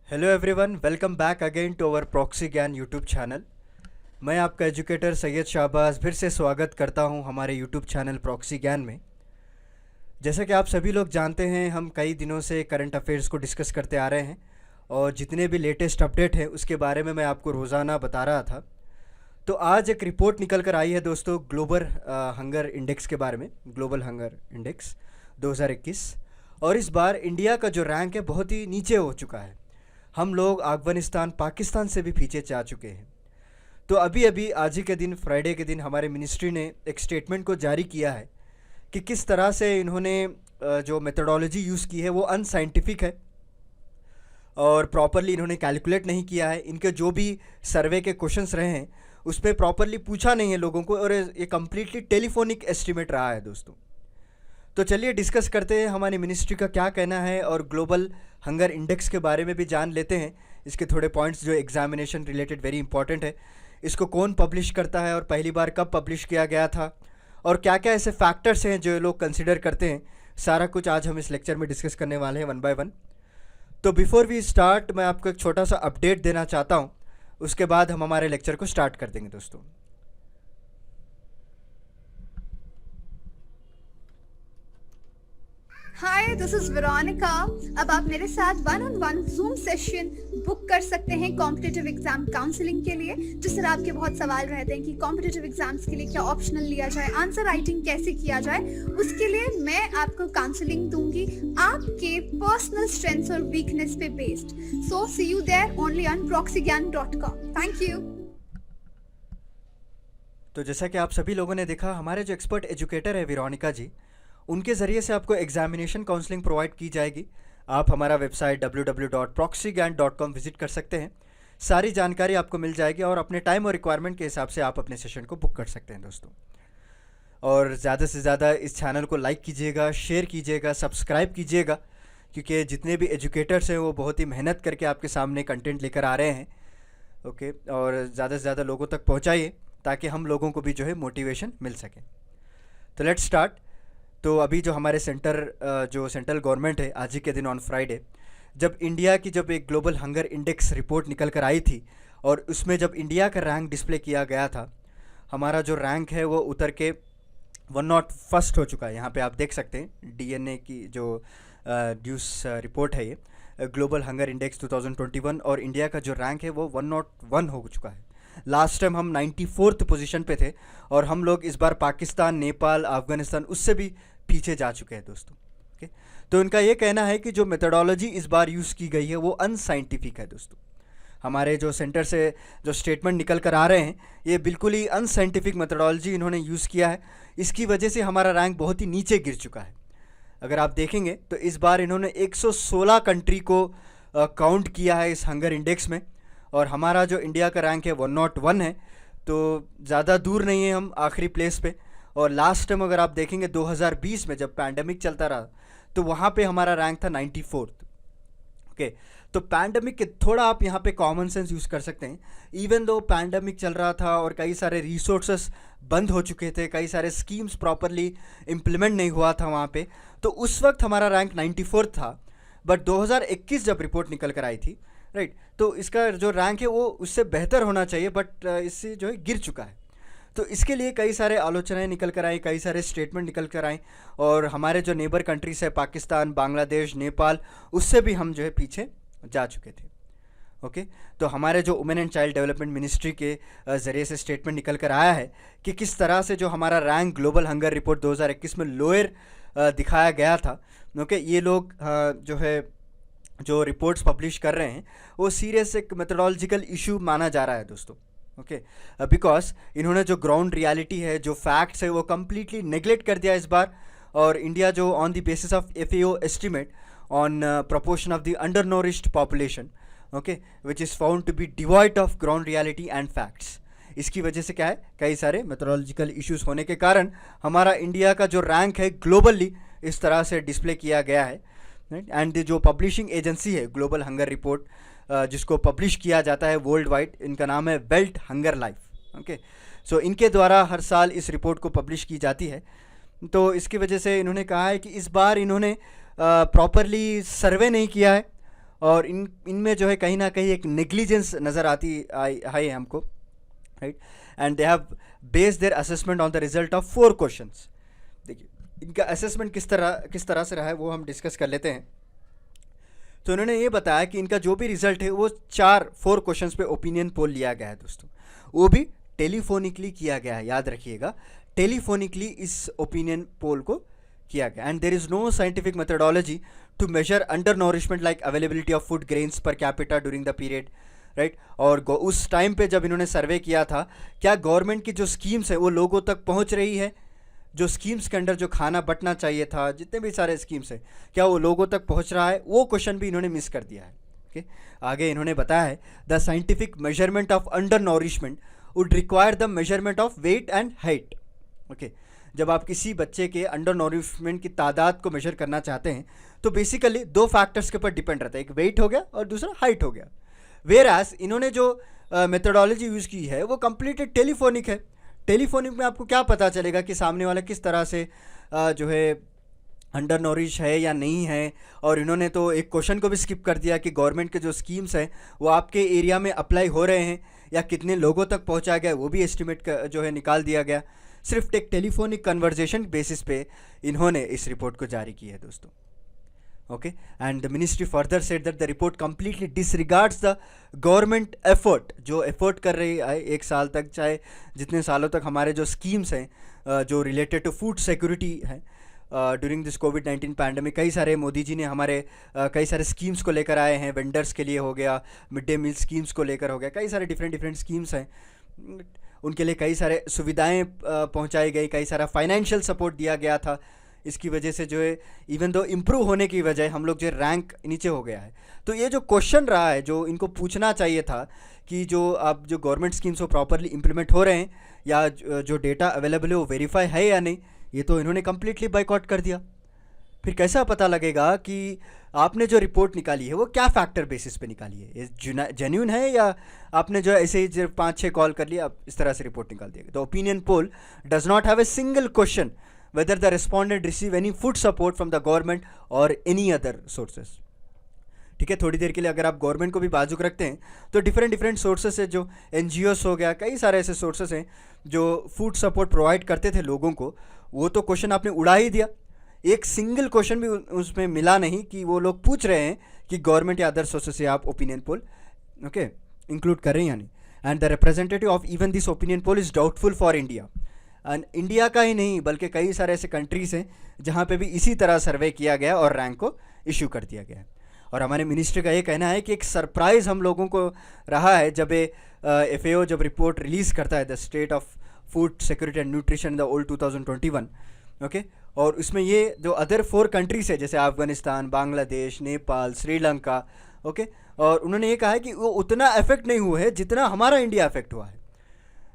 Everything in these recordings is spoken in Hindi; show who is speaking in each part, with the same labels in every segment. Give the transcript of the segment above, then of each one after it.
Speaker 1: Hello everyone, welcome back again to our Proxy Gyan YouTube channel. मैं आपका एजुकेटर सैयद शाहबाज फिर से स्वागत करता हूं हमारे यूट्यूब चैनल प्रॉक्सी ज्ञान में। जैसा कि आप सभी लोग जानते हैं, हम कई दिनों से करंट अफेयर्स को डिस्कस करते आ रहे हैं और जितने भी लेटेस्ट अपडेट हैं उसके बारे में मैं आपको रोज़ाना बता रहा था। तो आज एक रिपोर्ट निकल कर आई है दोस्तों, ग्लोबल हंगर इंडेक्स के बारे में, ग्लोबल हंगर इंडेक्स 2021। और इस बार इंडिया का जो रैंक है बहुत ही नीचे हो चुका है। हम लोग अफगानिस्तान, पाकिस्तान से भी पीछे जा चुके हैं। तो अभी अभी आज ही के दिन, फ्राइडे के दिन, हमारे मिनिस्ट्री ने एक स्टेटमेंट को जारी किया है कि किस तरह से इन्होंने जो मेथडोलॉजी यूज़ की है वो अनसाइंटिफिक है और प्रॉपरली इन्होंने कैलकुलेट नहीं किया है। इनके जो भी सर्वे के क्वेश्चंस रहे हैं उस पर प्रॉपरली पूछा नहीं है लोगों को और ये कम्प्लीटली टेलीफोनिक एस्टिमेट रहा है दोस्तों। तो चलिए डिस्कस करते हैं हमारी मिनिस्ट्री का क्या कहना है और ग्लोबल हंगर इंडेक्स के बारे में भी जान लेते हैं। इसके थोड़े पॉइंट्स जो एग्जामिनेशन रिलेटेड वेरी इंपॉर्टेंट है। इसको कौन पब्लिश करता है और पहली बार कब पब्लिश किया गया था और क्या क्या ऐसे फैक्टर्स हैं जो लोग कंसिडर करते हैं, सारा कुछ आज हम इस लेक्चर में डिस्कस करने वाले हैं वन बाय वन। तो बिफोर वी स्टार्ट, मैं आपको एक छोटा सा अपडेट देना चाहता हूँ, उसके बाद हम हमारे लेक्चर को स्टार्ट कर देंगे दोस्तों।
Speaker 2: हाय, दिस इज वेरोनिका। अब आप मेरे साथ one on one zoom session book कर सकते हैं कॉम्पिटिटिव एग्जाम काउंसलिंग के लिए। जिस तरह आपके बहुत सवाल रहते हैं कि कॉम्पिटिटिव एग्जाम्स के लिए क्या ऑप्शनल लिया जाए, आंसर राइटिंग कैसे किया जाए, उसके लिए मैं आपको काउंसलिंग दूंगी आपके पर्सनल स्ट्रेंथ्स और वीकनेस पे based. So see you there only on proxygyan.com। Thank you.
Speaker 1: तो जैसा कि आप सभी लोगों ने देखा, हमारे जो एक्सपर्ट एजुकेटर है वेरोनिका जी, उनके ज़रिए से आपको एग्जामिनेशन काउंसलिंग प्रोवाइड की जाएगी। आप हमारा वेबसाइट www.proxygyan.com विजिट कर सकते हैं। सारी जानकारी आपको मिल जाएगी और अपने टाइम और रिक्वायरमेंट के हिसाब से आप अपने सेशन को बुक कर सकते हैं दोस्तों। और ज़्यादा से ज़्यादा इस चैनल को लाइक कीजिएगा, शेयर कीजिएगा, सब्सक्राइब कीजिएगा, क्योंकि जितने भी एजुकेटर्स हैं वो बहुत ही मेहनत करके आपके सामने कंटेंट लेकर आ रहे हैं। ओके, और ज़्यादा से ज़्यादा लोगों तक पहुँचाइए ताकि हम लोगों को भी जो है मोटिवेशन मिल सके। तो लेट्स स्टार्ट। तो अभी जो हमारे सेंट्रल गवर्नमेंट है, आज ही के दिन ऑन फ्राइडे, जब इंडिया की एक ग्लोबल हंगर इंडेक्स रिपोर्ट निकल कर आई थी और उसमें जब इंडिया का रैंक डिस्प्ले किया गया था, हमारा जो रैंक है वो उतर के 101 हो चुका है। यहाँ पे आप देख सकते हैं डीएनए की जो न्यूज़ रिपोर्ट है, ये ग्लोबल हंगर इंडेक्स 2021, और इंडिया का जो रैंक है वो 101 हो चुका है। लास्ट टाइम हम 94th पोजीशन पे थे और हम लोग इस बार पाकिस्तान, नेपाल, अफगानिस्तान उससे भी पीछे जा चुके हैं दोस्तों। ओके, तो इनका ये कहना है कि जो मेथडोलॉजी इस बार यूज़ की गई है वो अनसाइंटिफिक है दोस्तों। हमारे जो सेंटर से जो स्टेटमेंट निकल कर आ रहे हैं, ये बिल्कुल ही अनसाइंटिफिक मेथडोलॉजी इन्होंने यूज़ किया है। इसकी वजह से हमारा रैंक बहुत ही नीचे गिर चुका है। अगर आप देखेंगे तो इस बार इन्होंने 116 कंट्री को काउंट किया है इस हंगर इंडेक्स में, और हमारा जो इंडिया का रैंक है 101 है। तो ज़्यादा दूर नहीं है हम आखिरी प्लेस पे। और लास्ट टाइम अगर आप देखेंगे 2020 में जब पैंडमिक चलता रहा तो वहाँ पे हमारा रैंक था 94th। ओके, तो पैंडमिक के थोड़ा आप यहाँ पे कॉमन सेंस यूज़ कर सकते हैं। इवन दो पैंडमिक चल रहा था और कई सारे रिसोर्सेस बंद हो चुके थे, कई सारे स्कीम्स प्रॉपरली इम्प्लीमेंट नहीं हुआ था वहाँ पे, तो उस वक्त हमारा रैंक 94 था। बट 2021 जब रिपोर्ट निकल कर आई थी, राइट, तो इसका जो रैंक है वो उससे बेहतर होना चाहिए, बट इससे जो है गिर चुका है। तो इसके लिए कई सारे आलोचनाएं निकल कर आई, कई सारे स्टेटमेंट निकल कर आए, और हमारे जो नेबर कंट्रीज है पाकिस्तान, बांग्लादेश, नेपाल, उससे भी हम जो है पीछे जा चुके थे। ओके, तो हमारे जो women and child development ministry के ज़रिए से स्टेटमेंट निकल कर आया है कि किस तरह से जो हमारा रैंक ग्लोबल हंगर रिपोर्ट 2021 में लोअर दिखाया गया था। ओके, ये लोग जो है जो रिपोर्ट्स पब्लिश कर रहे हैं वो सीरियस एक मेथडोलॉजिकल इशू माना जा रहा है दोस्तों। ओके, बिकॉज इन्होंने जो ग्राउंड रियलिटी है, जो फैक्ट्स है, वो कम्प्लीटली नेग्लेक्ट कर दिया इस बार। और इंडिया जो on the basis of FAO estimate on proportion of the undernourished population, okay, which is found to be devoid of ground reality and facts। इसकी वजह से क्या है, कई सारे मेथडोलॉजिकल इश्यूज होने के कारण हमारा इंडिया का जो रैंक है ग्लोबली इस तरह से डिस्प्ले किया गया है। एंड जो पब्लिशिंग एजेंसी है ग्लोबल हंगर रिपोर्ट, जिसको पब्लिश किया जाता है वर्ल्ड वाइड, इनका नाम है वेल्ट हंगर लाइफ। ओके, सो इनके द्वारा हर साल इस रिपोर्ट को पब्लिश की जाती है। तो इसकी वजह से इन्होंने कहा है कि इस बार इन्होंने प्रॉपरली सर्वे नहीं किया है और इनमें जो है कहीं ना कहीं एक नेग्लिजेंस नज़र आती है हमको, right. And they have based their assessment on the result of 4 questions. देखिए इनका असेसमेंट किस तरह से रहा है वो हम डिस्कस कर लेते हैं। तो उन्होंने ये बताया कि इनका जो भी रिजल्ट है वो 4 क्वेश्चंस पे ओपिनियन पोल लिया गया है दोस्तों, वो भी टेलीफोनिकली किया गया है, याद रखिएगा, टेलीफोनिकली इस ओपिनियन पोल को किया गया। And there is no scientific methodology to measure undernourishment like availability of food grains per capita during the period, right. और उस टाइम पे जब इन्होंने सर्वे किया था, क्या गवर्नमेंट की जो स्कीम्स है वो लोगों तक पहुंच रही है, जो स्कीम्स के अंडर जो खाना बंटना चाहिए था, जितने भी सारे स्कीम्स है, क्या वो लोगों तक पहुंच रहा है, वो क्वेश्चन भी इन्होंने मिस कर दिया है। ओके, आगे इन्होंने बताया है the scientific measurement of undernourishment would require the measurement of weight and height. Okay, जब आप किसी बच्चे के अंडर नॉरिशमेंट की तादाद को मेजर करना चाहते हैं तो बेसिकली 2 फैक्टर्स के ऊपर डिपेंड रहता है, एक वेट हो गया और दूसरा हाइट हो गया। वेरास इन्होंने जो मेथडोलॉजी यूज़ की है वो कम्प्लीटली टेलीफोनिक है। टेलीफोनिक में आपको क्या पता चलेगा कि सामने वाला किस तरह से जो है अंडर नॉरिश है या नहीं है। और इन्होंने तो एक क्वेश्चन को भी स्किप कर दिया कि गवर्नमेंट के जो स्कीम्स हैं वो आपके एरिया में अप्लाई हो रहे हैं या कितने लोगों तक पहुंचा गया, वो भी एस्टिमेट जो है निकाल दिया गया। सिर्फ एक टेलीफोनिक कन्वर्जेशन बेसिस पे इन्होंने इस रिपोर्ट को जारी की है दोस्तों। Okay, and the ministry further said that the report completely डिसरिगार्ड्स the government effort, जो एफर्ट कर रही है 1 साल तक, चाहे जितने सालों तक हमारे जो स्कीम्स हैं जो रिलेटेड टू फूड सिक्योरिटी है ड्यूरिंग दिस कोविड-19 पैंडमिक। कई सारे मोदी जी ने हमारे कई सारे स्कीम्स को लेकर आए हैं, वेंडर्स के लिए हो गया, मिड डे मील स्कीम्स को लेकर हो गया, कई सारे डिफरेंट स्कीम्स हैं, उनके लिए कई सारे सुविधाएं पहुंचाई गई, कई सारा फाइनेंशियल सपोर्ट दिया गया था। इसकी वजह से जो है इवन दो इम्प्रूव होने की वजह हम लोग जो रैंक नीचे हो गया है। तो ये जो क्वेश्चन रहा है जो इनको पूछना चाहिए था कि जो अब जो गवर्नमेंट स्कीम्स वो प्रॉपरली इम्प्लीमेंट हो रहे हैं या जो डेटा अवेलेबल है वो वेरीफाई है या नहीं, ये तो इन्होंने कम्प्लीटली बाइकआउट कर दिया। फिर कैसा पता लगेगा कि आपने जो रिपोर्ट निकाली है वो क्या फैक्टर बेसिस पे निकाली है, ये जेन्यून है या आपने जो ऐसे ही 5-6 कॉल कर लिया, आप इस तरह से रिपोर्ट निकाल दिया। तो opinion poll does not have a single question whether the respondent receive any food support from the government or any other sources। ठीक है, थोड़ी देर के लिए अगर आप गवर्नमेंट को भी बाजू रखते हैं तो डिफरेंट सोर्सेस है, जो NGOs हो गया, कई सारे ऐसे सोर्सेस हैं जो फूड सपोर्ट प्रोवाइड करते थे लोगों को, वो तो क्वेश्चन आपने उड़ा ही दिया। एक सिंगल क्वेश्चन भी उसमें मिला नहीं कि वो लोग पूछ रहे हैं कि गवर्नमेंट या अदर सोर्सेस से आप ओपिनियन पोल ओके इंक्लूड कर रहे हैं या नहीं। And the representative of even this opinion poll is doubtful for India. And India का ही नहीं बल्कि कई सारे ऐसे कंट्रीज़ हैं जहाँ पे भी इसी तरह सर्वे किया गया और रैंक को इशू कर दिया गया है। और हमारे मिनिस्टर का ये कहना है कि एक सरप्राइज़ हम लोगों को रहा है जब FAO जब रिपोर्ट रिलीज़ करता है the state of food security and nutrition the old 2021। Okay, और उसमें ये जो अदर 4 कंट्रीज़ है जैसे अफगानिस्तान, बांग्लादेश, नेपाल, श्रीलंका, ओके, और उन्होंने ये कहा है कि वो उतना अफेक्ट नहीं हुआ है जितना हमारा इंडिया अफेक्ट हुआ है।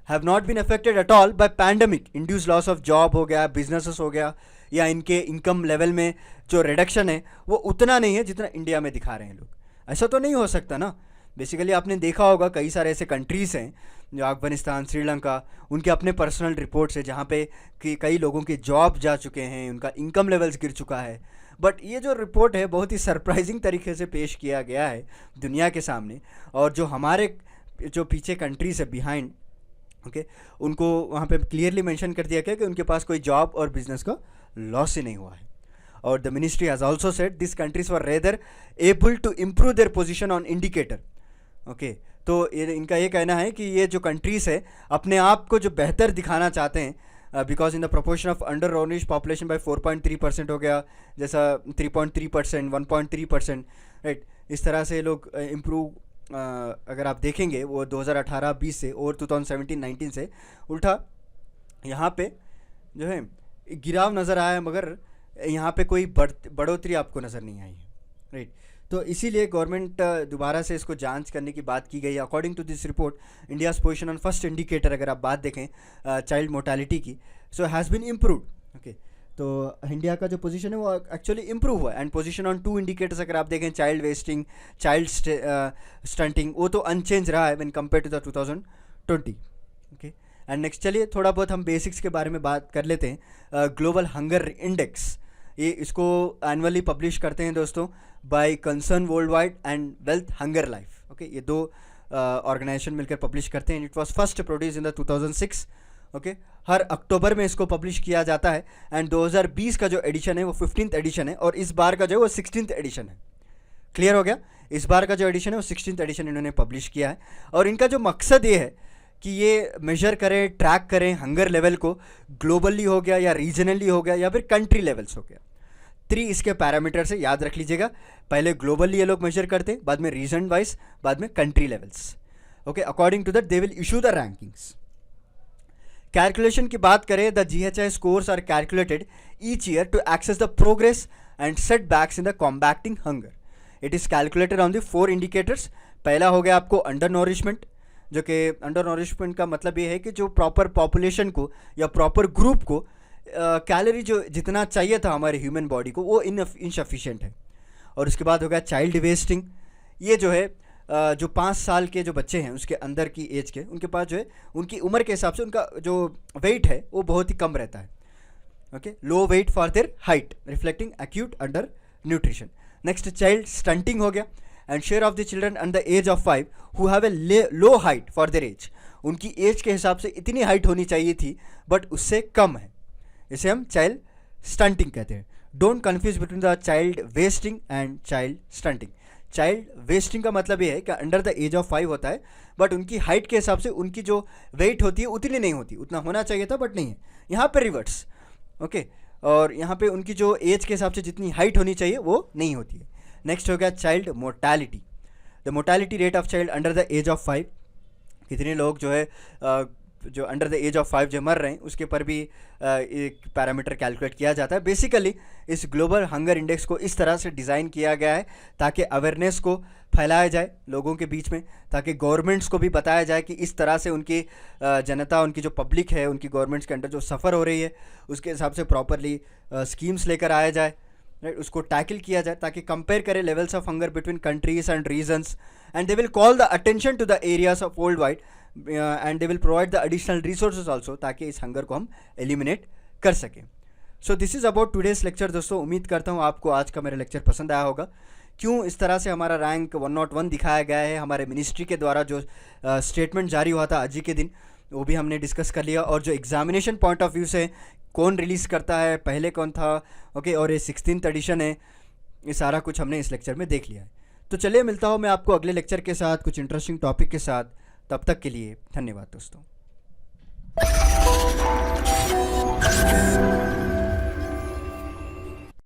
Speaker 1: have not been affected at all by pandemic induced loss of job हो गया, businesses हो गया, या इनके इनकम लेवल में जो रिडक्शन है वो उतना नहीं है जितना इंडिया में दिखा रहे हैं लोग। ऐसा तो नहीं हो सकता ना। बेसिकली आपने देखा होगा कई सारे ऐसे कंट्रीज़ हैं जो अफगानिस्तान, श्रीलंका, उनके अपने पर्सनल रिपोर्ट्स है जहाँ पे कि कई लोगों के जॉब जा चुके हैं, उनका इनकम लेवल्स गिर चुका है। बट ये जो रिपोर्ट है बहुत ही सरप्राइजिंग तरीके से पेश किया गया है दुनिया के सामने, और जो हमारे जो पीछे कंट्रीज़ है बिहाइंड, ओके, उनको वहाँ पे क्लियरली मेंशन कर दिया गया कि उनके पास कोई जॉब और बिजनेस का लॉस ही नहीं हुआ है। और the ministry has also said this countries were rather able to improve their position on indicator. Okay, तो इनका ये कहना है कि ये जो कंट्रीज़ है अपने आप को जो बेहतर दिखाना चाहते हैं because in the proportion of undernourished population by 4.3% हो गया, जैसा 3.3%, 1.3%, राइट। इस तरह से लोग इम्प्रूव अगर आप देखेंगे वो 2018-20 से और 2017-19 से उल्टा यहाँ पे जो है गिराव नज़र आया है, मगर यहाँ पे कोई बढ़ोतरी आपको नज़र नहीं आई है, राइट। तो इसीलिए गवर्नमेंट दोबारा से इसको जांच करने की बात की गई। According to this report India's position on first indicator, अगर आप बात देखें चाइल्ड मोर्टालिटी की, so has been improved. Okay, तो इंडिया का जो पोजीशन है वो एक्चुअली इम्प्रूव हुआ। एंड पोजीशन ऑन 2 इंडिकेटर्स अगर आप देखें, चाइल्ड वेस्टिंग, चाइल्ड स्टंटिंग, वो तो अनचेंज रहा है when compare to the 2020। Okay, and next चलिए थोड़ा बहुत हम बेसिक्स के बारे में बात कर लेते हैं। ग्लोबल हंगर इंडेक्स ये इसको एनुअली पब्लिश करते हैं दोस्तों by Concern world wide and Welthungerhilfe. Okay, ये दो ऑर्गेनाइजेशन मिलकर पब्लिश करते हैं। It was first produce in the 2006। Okay, हर अक्टूबर में इसको पब्लिश किया जाता है एंड 2020 का जो एडिशन है वो 15th एडिशन है और इस बार का जो है वो 16th एडिशन है। क्लियर हो गया? इस बार का जो एडिशन है वो 16th एडिशन इन्होंने पब्लिश किया है और इनका जो मकसद ये है कि ये मेजर करें, ट्रैक करें हंगर लेवल को, ग्लोबली हो गया या रीजनली हो गया या फिर कंट्री लेवल्स हो गया। 3 इसके पैरामीटर से याद रख लीजिएगा। पहले ग्लोबली ये लोग मेजर करते, बाद में रीजन वाइज, बाद में country levels. Okay, according to that they will issue the rankings. Calculation की बात करें, the GHI scores are calculated each year to assess the progress and setbacks in the combating hunger. It is calculated on the 4 indicators. पहला हो गया आपको अंडर नॉरिशमेंट, जो कि अंडर नॉरिशमेंट का मतलब ये है कि जो प्रॉपर पॉपुलेशन को या प्रॉपर ग्रुप को कैलोरी जो जितना चाहिए था हमारे ह्यूमन बॉडी को वो इनसफिशिएंट है। और उसके बाद हो गया चाइल्ड वेस्टिंग। ये जो है जो 5 साल के जो बच्चे हैं उसके अंदर की एज के, उनके पास जो है उनकी उम्र के हिसाब से उनका जो वेट है वो बहुत ही कम रहता है। Okay, low weight for their height reflecting acute under nutrition. Next child stunting हो गया and share of the children under the age of 5 who have a low height for their age. उनकी एज के हिसाब से इतनी हाइट होनी चाहिए थी बट उससे कम है, इसे हम चाइल्ड स्टंटिंग कहते हैं। Don't confuse between the child wasting and child stunting. Child wasting का मतलब ये है कि अंडर द एज ऑफ 5 होता है बट उनकी हाइट के हिसाब से उनकी जो वेट होती है उतनी नहीं होती, उतना होना चाहिए था बट नहीं है। यहाँ पे रिवर्स। ओके, और यहाँ पे उनकी जो एज के हिसाब से जितनी हाइट होनी चाहिए वो नहीं होती है। नेक्स्ट हो गया child mortality. The mortality rate of child under the age of 5, कितने लोग जो है जो अंडर द एज ऑफ 5 जो मर रहे हैं उसके पर भी एक पैरामीटर कैलकुलेट किया जाता है। बेसिकली इस ग्लोबल हंगर इंडेक्स को इस तरह से डिज़ाइन किया गया है ताकि अवेयरनेस को फैलाया जाए लोगों के बीच में, ताकि गवर्नमेंट्स को भी बताया जाए कि इस तरह से उनकी जनता, उनकी जो पब्लिक है, उनकी गवर्नमेंट्स के अंडर जो सफ़र हो रही है उसके हिसाब से प्रॉपरली स्कीम्स लेकर आया जाए, राइट, उसको टैकल किया जाए ताकि कंपेयर करें levels of hunger between countries and regions and they will call the attention to the areas of world wide and they will provide the additional resources also ताकि इस हंगर को हम एलिमिनेट कर सकें। So this is about today's lecture दोस्तों। उम्मीद करता हूँ आपको आज का मेरा लेक्चर पसंद आया होगा। क्यों इस तरह से हमारा रैंक 101 दिखाया गया है, हमारे मिनिस्ट्री के द्वारा जो स्टेटमेंट जारी हुआ था आज ही के दिन, वो भी हमने डिस्कस कर लिया। और जो एग्जामिनेशन पॉइंट ऑफ व्यू से कौन रिलीज़ करता है, पहले कौन था, ओके, और ये 16th एडिशन है, ये सारा कुछ हमने इस लेक्चर में देख लिया है। तो चलिए मिलता हूँ मैं आपको अगले लेक्चर के साथ कुछ इंटरेस्टिंग टॉपिक के साथ। तब तक के लिए धन्यवाद दोस्तों।